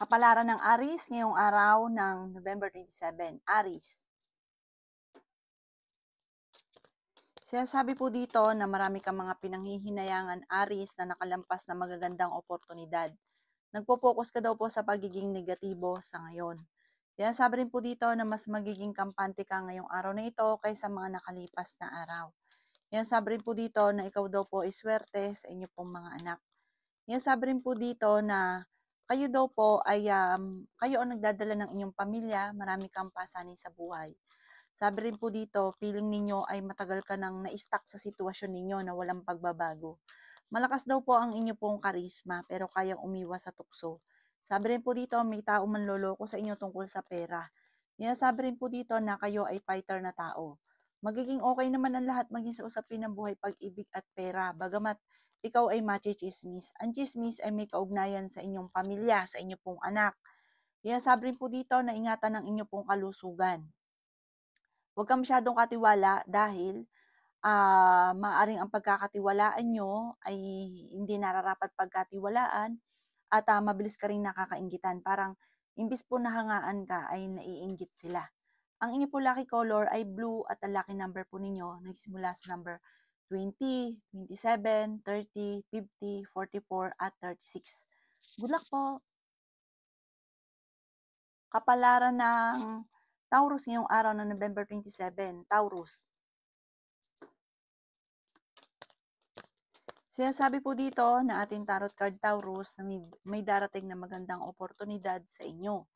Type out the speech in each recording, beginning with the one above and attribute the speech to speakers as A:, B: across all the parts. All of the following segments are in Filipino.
A: Kapalaran ng Aries ngayong araw ng November 27. Aries. Sinasabi po dito na marami kang mga pinanghihinayangan, Aries, na nakalampas na magagandang oportunidad. Nagpo-focus ka daw po sa pagiging negatibo sa ngayon. Sinasabi rin po dito na mas magiging kampante ka ngayong araw na ito kaysa mga nakalipas na araw. Sinasabi rin po dito na ikaw daw po ay swerte sa inyo pong mga anak. Sinasabi rin po dito na kayo daw po ay kayo ang nagdadala ng inyong pamilya, marami kang pasanin sa buhay. Sabi rin po dito, feeling ninyo ay matagal ka nang na-stuck sa sitwasyon ninyo na walang pagbabago. Malakas daw po ang inyo pong karisma pero kayang umiwas sa tukso. Sabi rin po dito, may tao manloloko sa inyo tungkol sa pera. Sabi rin po dito na kayo ay fighter na tao. Magiging okay naman ang lahat maging sa usapin ng buhay, pag-ibig at pera. Bagamat ikaw ay machi-chismis. Ang chismis ay may kaugnayan sa inyong pamilya, sa inyo pong anak. Sabi rin po dito na ingatan ng inyo pong kalusugan. Huwag kang masyadong katiwala dahil maaring ang pagkakatiwalaan nyo ay hindi nararapat pagkatiwalaan at mabilis ka rin nakakainggitan. Parang imbis po nahangaan ka ay naiinggit sila. Ang inyo po lucky color ay blue at ang lucky number po ninyo nagsimula sa number 20, 27, 30, 50, 44 at 36. Good luck po! Kapalaran ng Taurus ngayong araw ng November 27. Taurus. Sinasabi po dito na ating tarot card Taurus na may darating na magandang oportunidad sa inyo.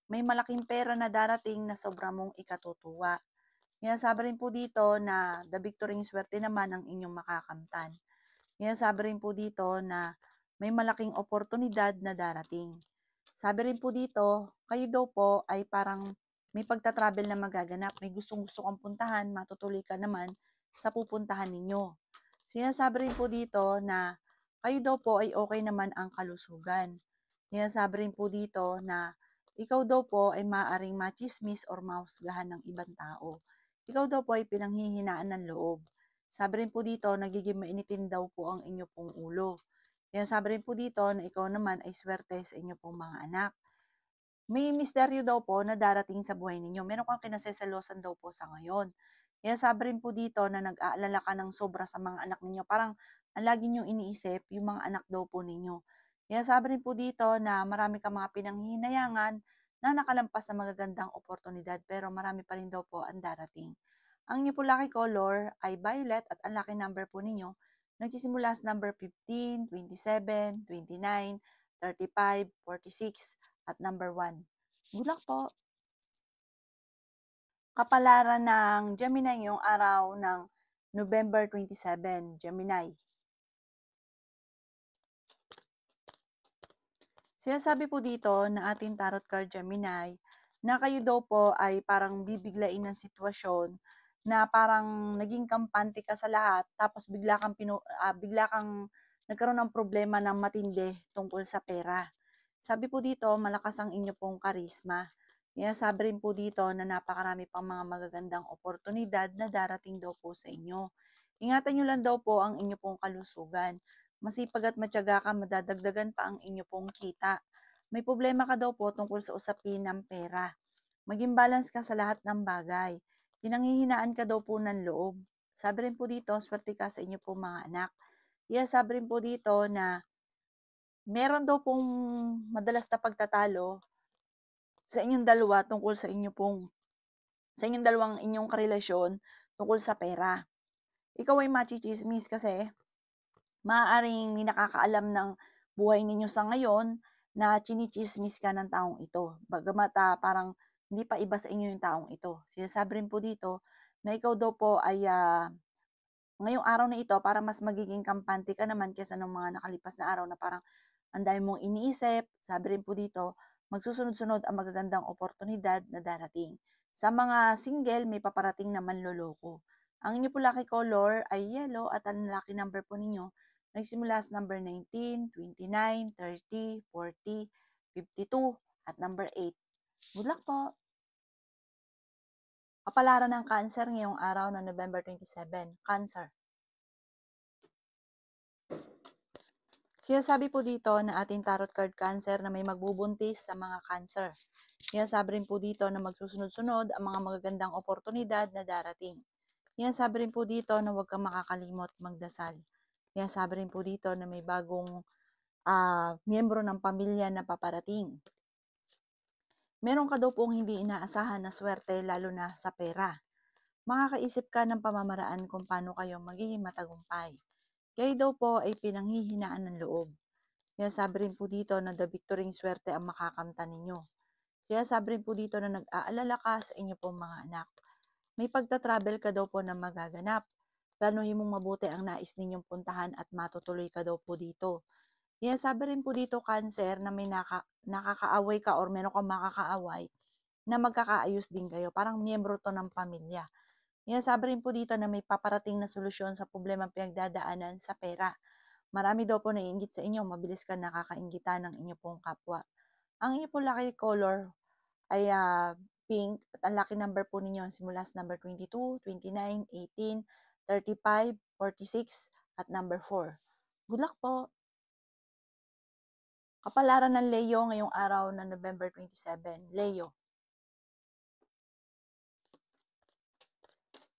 A: May malaking pera na darating na sobra mong ikatutuwa. Sinasabi rin po dito na the victory swerte naman ang inyong makakamtan. Sinasabi rin po dito na may malaking oportunidad na darating. Sabi rin po dito, kayo daw po ay parang may pagta-travel na magaganap, may gustong-gusto kang puntahan, matutuloy ka naman sa pupuntahan ninyo. Sinasabi rin po dito na kayo daw po ay okay naman ang kalusugan. Sinasabi rin po dito na ikaw daw po ay maaaring machismis or mahusgahan ng ibang tao. Ikaw daw po ay pinanghihinaan ng loob. Sabi rin po dito, nagiging mainitin daw po ang inyo pong ulo. Sabi rin po dito na ikaw naman ay swerte sa inyo pong mga anak. May misteryo daw po na darating sa buhay ninyo. Meron kang kinaseselosan daw po sa ngayon. Sabi rin po dito na nag-aalala ka ng sobra sa mga anak ninyo. Parang ang lagi nyo iniisip yung mga anak daw po ninyo. Sabi rin po dito na marami kang mga pinanghihinayangan na nakalampas sa magagandang oportunidad pero marami pa rin daw po ang darating. Ang inyo po lucky color ay violet at ang lucky number po ninyo nagsisimula sa number 15, 27, 29, 35, 46, at number 1. Good luck po! Kapalaran ng Gemini ngayong araw ng November 27, Gemini. Sinasabi po dito na ating tarot card Gemini na kayo daw po ay parang bibiglain ng sitwasyon na parang naging kampante ka sa lahat tapos bigla kang nagkaroon ng problema ng matindi tungkol sa pera. Sabi po dito, malakas ang inyo pong karisma. Sabi rin po dito na napakarami pang mga magagandang oportunidad na darating daw po sa inyo. Ingatan nyo lang daw po ang inyo pong kalusugan. Masipag at matyaga ka, madadagdagan pa ang inyo pong kita. May problema ka daw po tungkol sa usapin ng pera. Maging balance ka sa lahat ng bagay. Pinanghihinaan ka daw po ng loob. Sabi rin po dito, swerte ka sa inyo pong mga anak. Sabi rin po dito na meron daw pong madalas na pagtatalo sa inyong dalawa tungkol sa inyong dalawang inyong karelasyon tungkol sa pera. Ikaw ay machichismis kasi maaaring may nakakaalam ng buhay ninyo sa ngayon na chinichismis ka ng taong ito. Bagamat parang hindi pa iba sa inyo yung taong ito. Sinasabi rin po dito na ikaw daw po ay ngayong araw na ito para mas magiging kampante ka naman kaysa ng mga nakalipas na araw na parang ang dami mong iniisip. Sabi rin po dito, magsusunod-sunod ang magagandang oportunidad na darating. Sa mga single, may paparating na manloloko. Ang inyo po lucky color ay yellow at ang lucky number po ninyo nagsimula sa number 19, 29, 30, 40, 52 at number 8. Good luck po! Kapalaran ng Cancer ngayong araw ng November 27. Cancer. Sinasabi po dito na ating tarot card Cancer na may magbubuntis sa mga Cancer. Sinasabi rin po dito na magsusunod-sunod ang mga magagandang oportunidad na darating. Sinasabi rin po dito na huwag kang makakalimot magdasal. Sinasabi rin po dito na may bagong miyembro ng pamilya na paparating. Meron ka daw pong hindi inaasahan na swerte lalo na sa pera. Makakaisip ka ng pamamaraan kung paano kayo magiging matagumpay. Kayo daw po ay pinanghihinaan ng loob. Kaya sabi rin po dito na the victory swerte ang makakamta ninyo. Kaya sabi rin po dito na nag-aalala ka sa inyo pong mga anak. May pagta-travel ka daw po na magaganap. Planuhin mong mabuti ang nais ninyong puntahan at matutuloy ka daw po dito. Kaya sabi rin po dito, Cancer, na may nakakaaway ka or meron kang makakaaway na magkakaayos din kayo. Parang miyembro to ng pamilya. Kaya sabi rin po dito na may paparating na solusyon sa problema pinagdadaanan sa pera. Marami daw po naiinggit sa inyo, mabilis ka nakakainggitan ng inyo pong kapwa. Ang inyo pong lucky color ay pink at ang lucky number po ninyo simula sa number 22, 29, 18, 35, 46 at number 4. Good luck po! Kapalaran ng Leo ngayong araw na November 27. Leo.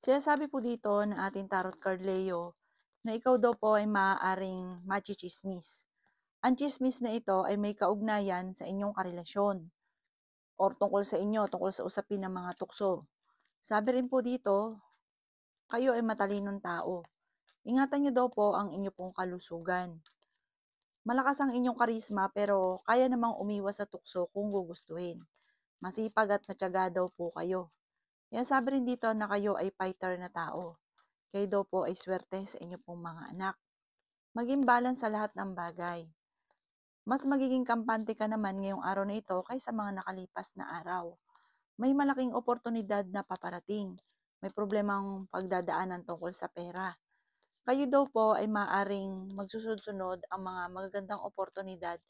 A: Sinasabi po dito ng ating tarot card Leo na ikaw daw po ay maaaring machichismis. Ang chismis na ito ay may kaugnayan sa inyong karelasyon or tungkol sa inyo, tungkol sa usapin ng mga tukso. Sabi rin po dito, kayo ay matalinong tao. Ingatan nyo daw po ang inyo pong kalusugan. Malakas ang inyong karisma pero kaya namang umiwas sa tukso kung gugustuhin. Masipag at matyaga daw po kayo. Yan sabi rin dito na kayo ay fighter na tao. Kayo daw po ay swerte sa inyo pong mga anak. Maging balance sa lahat ng bagay. Mas magiging kampante ka naman ngayong araw na ito kaysa mga nakalipas na araw. May malaking oportunidad na paparating. May problemang pagdadaanan tungkol sa pera. Kayo daw po ay maaring magsusunod-sunod ang mga magagandang oportunidad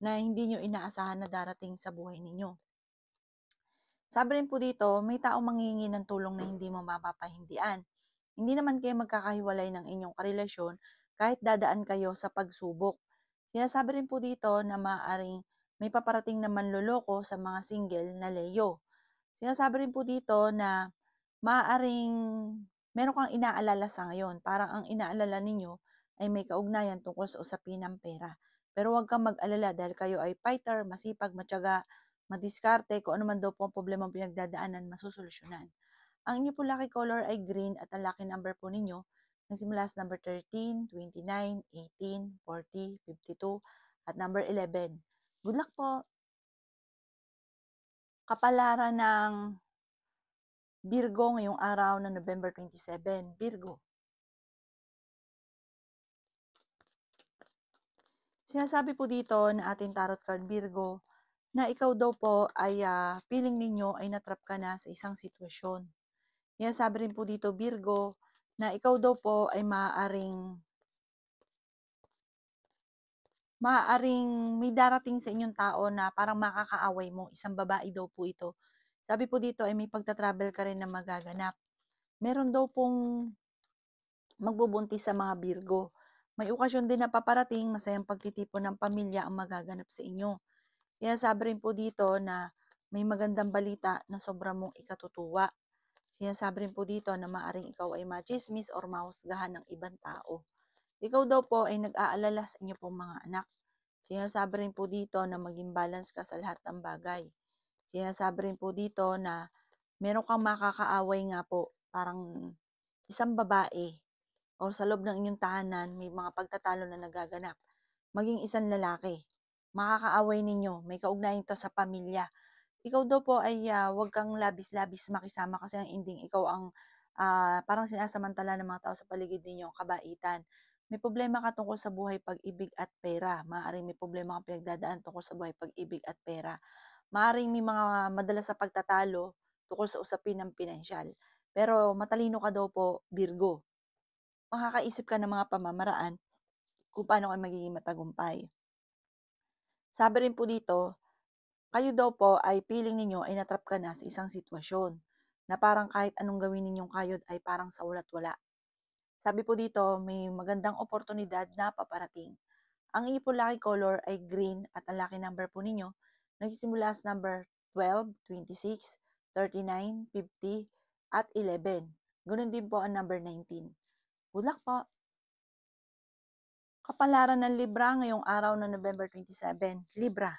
A: na hindi nyo inaasahan na darating sa buhay ninyo. Sabi rin po dito, may taong manghihingi ng tulong na hindi mo mapapahindian. Hindi naman kayo magkakahiwalay ng inyong karelasyon kahit dadaan kayo sa pagsubok. Sinasabi rin po dito na maaaring may paparating na manloloko sa mga single na Leo. Sinasabi rin po dito na maaaring meron kang inaalala sa ngayon. Parang ang inaalala ninyo ay may kaugnayan tungkol sa usapin ng pera. Pero huwag kang mag-alala dahil kayo ay fighter, masipag, matyaga, madiskarte, kung ano man daw po ang problema pinagdadaanan, masusolusyonan. Ang inyo po lucky color ay green at ang lucky number po ninyo nagsimula sa number 13, 29, 18, 40, 52 at number 11. Good luck po! Kapalaran ng Virgo ngayong araw na November 27. Virgo. Sinasabi po dito na ating tarot card Virgo na ikaw daw po ay feeling ninyo ay natrap ka na sa isang sitwasyon. Sinasabi rin po dito Virgo na ikaw daw po ay maaaring may darating sa inyong tao na parang makakaaway mo. Isang babae daw po ito. Sabi po dito ay may pagta-travel ka rin na magaganap. Meron daw pong magbubuntis sa mga Virgo. May okasyon din na paparating, masayang pagtitipon ng pamilya ang magaganap sa inyo. Kaya sabi rin po dito na may magandang balita na sobra mong ikatutuwa. Sinasabi rin po dito na maaring ikaw ay machismis or mahusgahan ng ibang tao. Ikaw daw po ay nag-aalala sa inyo pong mga anak. Sinasabi rin po dito na maging balance ka sa lahat ng bagay. Sinasabi rin po dito na meron kang makakaaway nga po, parang isang babae o sa loob ng inyong tahanan may mga pagtatalo na nagaganap. Maging isang lalaki. Makakaaway ninyo. May kaugnayan to sa pamilya. Ikaw daw po ay huwag kang labis-labis makisama kasi ang ending ikaw ang parang sinasamantala ng mga tao sa paligid ninyo, kabaitan. May problema ka tungkol sa buhay, pag-ibig at pera. Maaaring may problema kang pinagdadaan tungkol sa buhay, pag-ibig at pera. Maaaring may mga madalas sa pagtatalo tungkol sa usapin ng pinansyal. Pero matalino ka daw po, Virgo. Makakaisip ka ng mga pamamaraan kung paano ka magiging matagumpay. Sabi rin po dito, kayo daw po ay feeling ninyo ay natrap ka na sa isang sitwasyon na parang kahit anong gawin ninyong kayod ay parang sa walat wala. Sabi po dito, may magandang oportunidad na paparating. Ang inyo po lucky color ay green at ang lucky number po ninyo nagsisimula sa number 12, 26, 39, 50, at 11. Ganun din po ang number 19. Good luck po! Kapalaran ng Libra ngayong araw na November 27. Libra.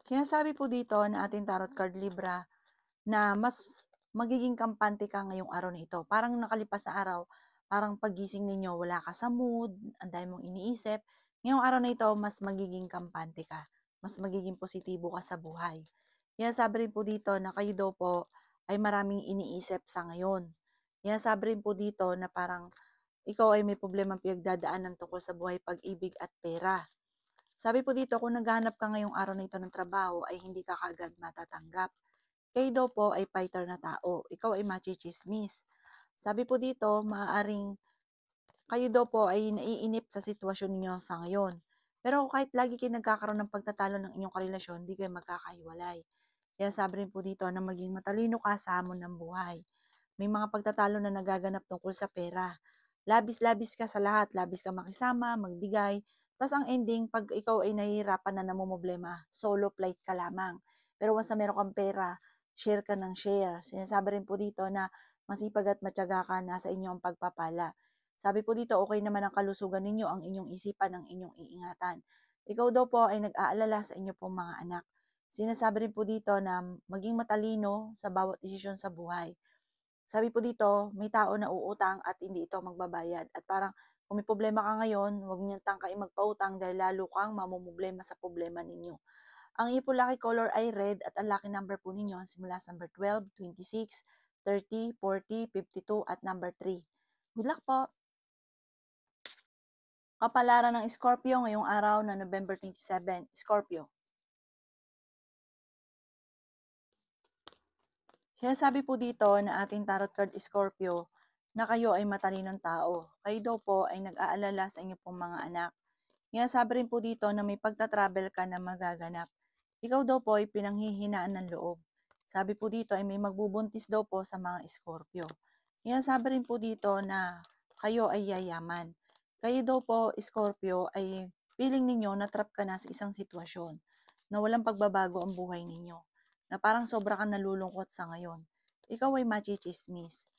A: Sinasabi po dito na ating tarot card Libra na mas magiging kampante ka ngayong araw na ito. Parang nakalipas na araw, parang pagising ninyo, wala ka sa mood, ang dami mong iniisip. Ngayong araw na ito, mas magiging kampante ka. Mas magiging positibo ka sa buhay. Sabi rin po dito na kayo daw po ay maraming iniisip sa ngayon. Sabi rin po dito na parang ikaw ay may problemang pinagdadaanan tungkol sa buhay, pag-ibig at pera. Sabi po dito, kung naghahanap ka ngayong araw na ito ng trabaho, ay hindi ka kaagad matatanggap. Kayo daw po ay fighter na tao. Ikaw ay machichismis. Sabi po dito, maaaring kayo daw po ay naiinip sa sitwasyon niyo sa ngayon. Pero kahit lagi kayo nagkakaroon ng pagtatalo ng inyong karelasyon, hindi kayo magkakahiwalay. Kaya sabi rin po dito na maging matalino ka sa hamon ng buhay. May mga pagtatalo na nagaganap tungkol sa pera. Labis-labis ka sa lahat, labis ka makisama, magbigay. Tapos ang ending, pag ikaw ay nahihirapan na namumblema, solo flight ka lamang. Pero once na meron kang pera, share ka ng share. Sinasabi rin po dito na masipag at matyaga ka, nasa inyo ang pagpapala. Sabi po dito, okay naman ang kalusugan ninyo, ang inyong isipan, ang inyong iingatan. Ikaw daw po ay nag-aalala sa inyo pong mga anak. Sinasabi rin po dito na maging matalino sa bawat desisyon sa buhay. Sabi po dito, may tao na uutang at hindi ito magbabayad. At parang kung may problema ka ngayon, huwag niyang tangkain magpautang dahil lalo kang mamumblema sa problema ninyo. Ang iyo po lucky color ay red at ang lucky number po ninyo simula sa number 12, 26, 30, 40, 52 at number 3. Good luck po! Kapalaran ng Scorpio ngayong araw na November 27. Scorpio. Sinasabi po dito na ating tarot card Scorpio na kayo ay matalinong tao. Kayo daw po ay nag-aalala sa inyo pong mga anak. Sabi rin po dito na may pagta-travel ka na magaganap. Ikaw daw po ay pinanghihinaan ng loob. Sabi po dito ay may magbubuntis daw po sa mga Scorpio. Sabi rin po dito na kayo ay yayaman. Kayo daw po, Scorpio, ay feeling ninyo na trap ka na sa isang sitwasyon na walang pagbabago ang buhay ninyo, na parang sobra kang nalulungkot sa ngayon. Ikaw ay machichismis.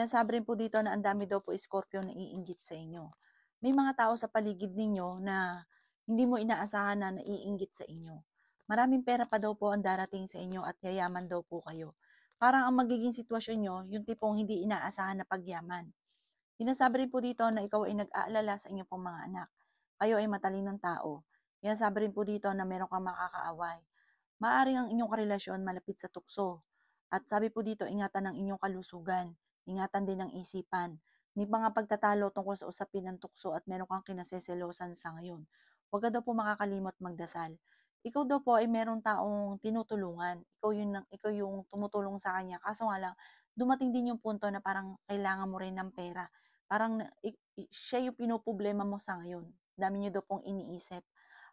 A: Sabi rin po dito na ang dami daw po Scorpio na iinggit sa inyo. May mga tao sa paligid ninyo na hindi mo inaasahan na naiinggit sa inyo. Maraming pera pa daw po ang darating sa inyo at yayaman daw po kayo. Parang ang magiging sitwasyon nyo, yung tipong hindi inaasahan na pagyaman. Sinasabi rin po dito na ikaw ay nag-aalala sa inyong pong mga anak. Kayo ay matalinong tao. Sabi rin po dito na meron kang makakaaway. Maaring ang inyong karelasyon malapit sa tukso. At sabi po dito, ingatan ng inyong kalusugan. Ingatan din ng isipan. May mga pagtatalo tungkol sa usapin ng tukso at meron kang kinaseselosan sa ngayon. Huwag ka daw po makakalimot magdasal. Ikaw daw po ay merong taong tinutulungan. Ikaw yung tumutulong sa kanya. Kaso nga lang, dumating din yung punto na parang kailangan mo rin ng pera. Parang siya yung pinoproblema mo sa ngayon. Dami niyo daw pong iniisip.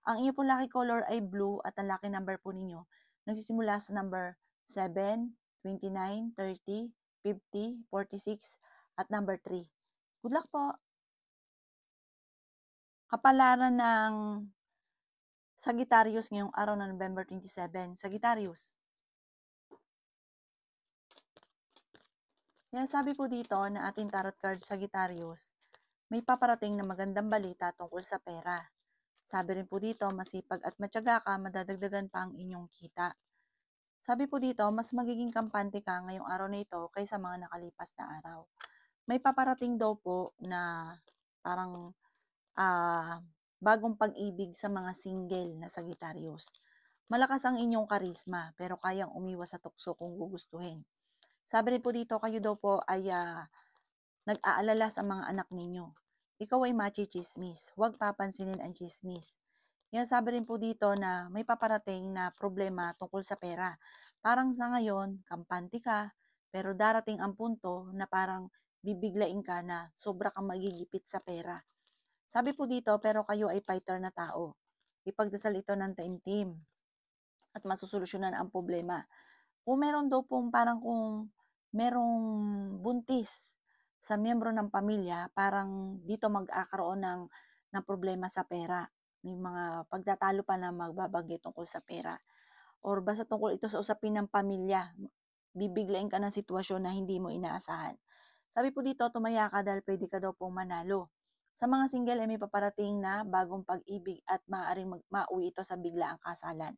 A: Ang inyo pong lucky color ay blue at ang lucky number po ninyo nagsisimula sa number 7, 29, 30, 50, 46 at number 3. Good luck po! Kapalaran ng Sagittarius ngayong araw ng November 27. Sagittarius. Sabi po dito na ating tarot card Sagittarius, may paparating na magandang balita tungkol sa pera. Sabi rin po dito, masipag at matyaga ka, madadagdagan pa ang inyong kita. Sabi po dito, mas magiging kampante ka ngayong araw na ito kaysa mga nakalipas na araw. May paparating daw po na parang bagong pag-ibig sa mga single na Sagittarius. Malakas ang inyong karisma pero kayang umiwas sa tukso kung gugustuhin. Sabi rin po dito, kayo daw po ay nag-aalala sa mga anak ninyo. Ikaw ay machichismis. Huwag papansinin ang chismis. Sabi rin po dito na may paparating na problema tungkol sa pera. Parang sa ngayon, kampante ka, pero darating ang punto na parang bibiglain ka na sobra kang magigipit sa pera. Sabi po dito, pero kayo ay fighter na tao. Ipagdasal ito ng taimtim at masusolusyonan ang problema. Kung meron daw pong parang kung merong buntis sa miyembro ng pamilya, parang dito magkakaroon ng problema sa pera. May mga pagtatalo pa na magbabanggit tungkol sa pera. Or basta tungkol ito sa usapin ng pamilya, bibiglain ka ng sitwasyon na hindi mo inaasahan. Sabi po dito, tumaya ka dahil pwede ka daw pong manalo. Sa mga single ay may paparating na bagong pag-ibig at maaaring mauwi ito sa biglaang kasalan.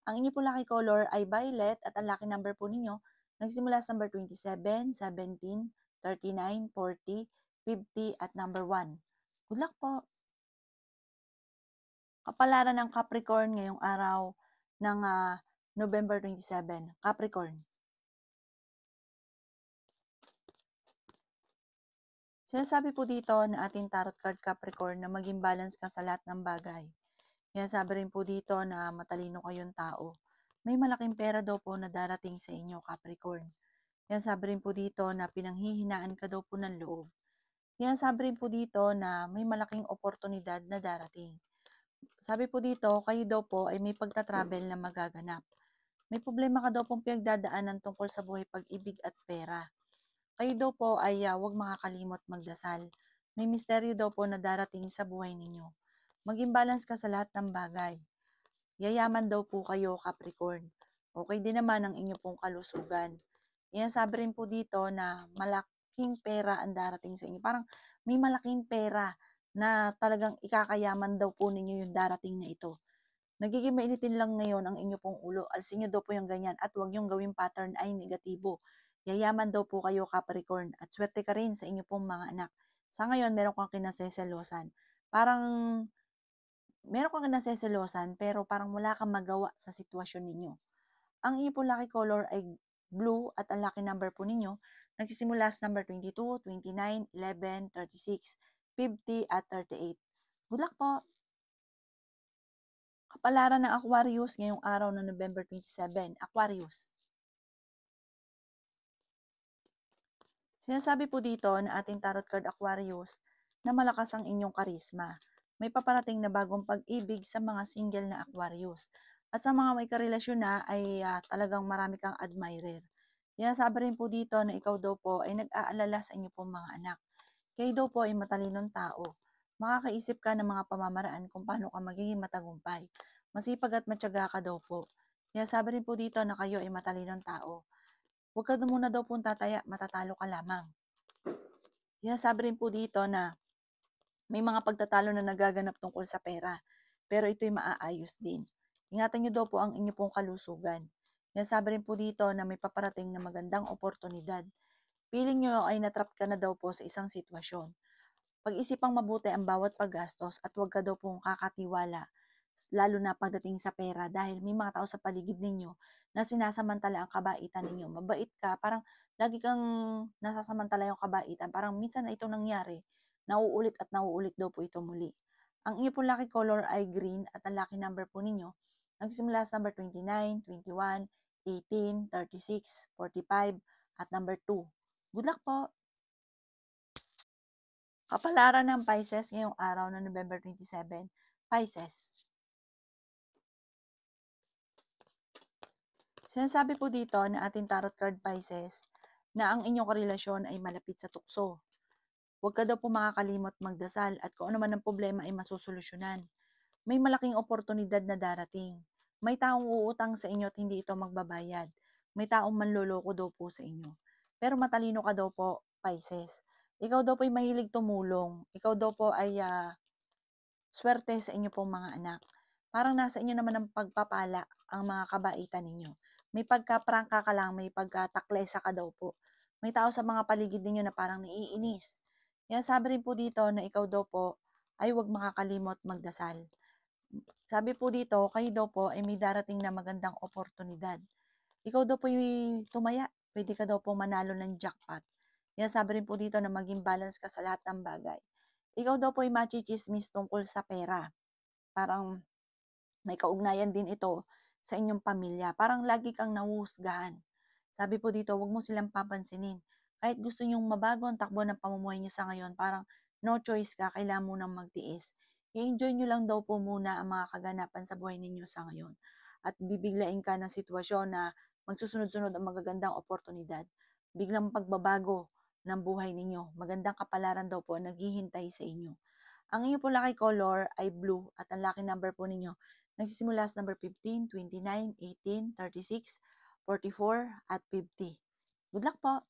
A: Ang inyo po lucky color ay violet at ang lucky number po ninyo nagsimula sa number 27, 17, 39, 40, 50 at number 1. Good luck po! Kapalaran ng Capricorn ngayong araw ng November 27. Capricorn. Sinasabi po dito na ating tarot card Capricorn na maging balance ka sa lahat ng bagay. Sinasabi rin po dito na matalino kayong tao. May malaking pera daw po na darating sa inyo Capricorn. Sinasabi rin po dito na pinanghihinaan ka daw po ng loob. Sinasabi rin po dito na may malaking oportunidad na darating. Sabi po dito, kayo daw po ay may pagta-travel na magaganap. May problema ka daw pong pinagdadaanan tungkol sa buhay pag-ibig at pera. Kayo daw po ay huwag makakalimot magdasal. May misteryo daw po na darating sa buhay ninyo. Maging balance ka sa lahat ng bagay. Yayaman daw po kayo, Capricorn. Okay din naman ang inyo pong kalusugan. Sabi rin po dito na malaking pera ang darating sa inyo. Parang may malaking pera na talagang ikakayaman daw po ninyo yung darating na ito. Nagiging mainitin lang ngayon ang inyo pong ulo. Alsin nyo daw po yung ganyan at huwag yung gawing pattern ay negatibo. Yayaman daw po kayo Capricorn at swerte ka rin sa inyo pong mga anak. Sa ngayon, meron kang kinaseselosan. Parang meron kang kinaseselosan pero parang wala kang magawa sa sitwasyon ninyo. Ang inyo pong lucky color ay blue at ang lucky number po ninyo nagsisimula sa number 22, 29, 11, 36, 50 at 38. Good luck po! Kapalaran ng Aquarius ngayong araw ng November 27. Aquarius. Sinasabi po dito na ating tarot card Aquarius na malakas ang inyong karisma. May paparating na bagong pag-ibig sa mga single na Aquarius. At sa mga may karelasyon na ay talagang marami kang admirer. Sinasabi rin po dito na ikaw daw po ay nag-aalala sa inyo pong mga anak. Kayo daw po ay matalinong tao. Makakaisip ka ng mga pamamaraan kung paano ka magiging matagumpay. Masipag at matyaga ka daw po. Sinasabi rin po dito na kayo ay matalinong tao. Huwag ka muna daw pong tataya, matatalo ka lamang. Sinasabi rin po dito na may mga pagtatalo na nagaganap tungkol sa pera, pero ito'y maaayos din. Ingatan niyo daw po ang inyo pong kalusugan. Sinasabi rin po dito na may paparating na magandang oportunidad. Feeling nyo ay natrap ka na daw po sa isang sitwasyon. Pag-isipang mabuti ang bawat paggastos at huwag ka daw pong kakatiwala, lalo na pagdating sa pera dahil may mga tao sa paligid ninyo na sinasamantala ang kabaitan ninyo. Mabait ka, parang lagi kang nasasamantala yung kabaitan. Parang minsan na itong nangyari, nauulit at nauulit daw po ito muli. Ang inyo po lucky color ay green at ang lucky number po ninyo nagsimula sa number 29, 21, 18, 36, 45 at number 2. Good luck po! Kapalaran ng Pisces ngayong araw ng November 27, Pisces. Sinasabi po dito na ating tarot card Pisces na ang inyong karelasyon ay malapit sa tukso. Huwag ka daw po makakalimot magdasal at kung ano man ang problema ay masusolusyonan. May malaking oportunidad na darating. May taong uutang sa inyo at hindi ito magbabayad. May taong manloloko daw po sa inyo. Pero matalino ka daw po, Pisces. Ikaw daw po ay mahilig tumulong. Ikaw daw po ay swerte sa inyo pong mga anak. Parang nasa inyo naman ang pagpapala ang mga kabaitan ninyo. May pagka-prangka ka lang, may pagka-taklesa ka daw po. May tao sa mga paligid ninyo na parang naiinis. Sabi rin po dito na ikaw daw po ay huwag makakalimot magdasal. Sabi po dito, kayo daw po ay may darating na magandang oportunidad. Ikaw daw po yung tumaya, pwede ka daw po manalo ng jackpot. Sabi rin po dito na maging balance ka sa lahat ng bagay. Ikaw daw po ay machichismis tungkol sa pera. Parang may kaugnayan din ito sa inyong pamilya. Parang lagi kang nahuhusgahan. Sabi po dito, huwag mo silang papansinin. Kahit gusto nyong mabago ang takbo ng pamumuhay nyo sa ngayon, parang no choice ka, kailangan mo nang magtiis. I-enjoy nyo lang daw po muna ang mga kaganapan sa buhay ninyo sa ngayon. At bibiglain ka ng sitwasyon na magsusunod-sunod ang magagandang oportunidad. Biglang pagbabago ng buhay ninyo. Magandang kapalaran daw po naghihintay sa inyo. Ang inyo po lucky color ay blue at ang lucky number po ninyo nagsisimula sa number 15, 29, 18, 36, 44 at 50. Good luck po!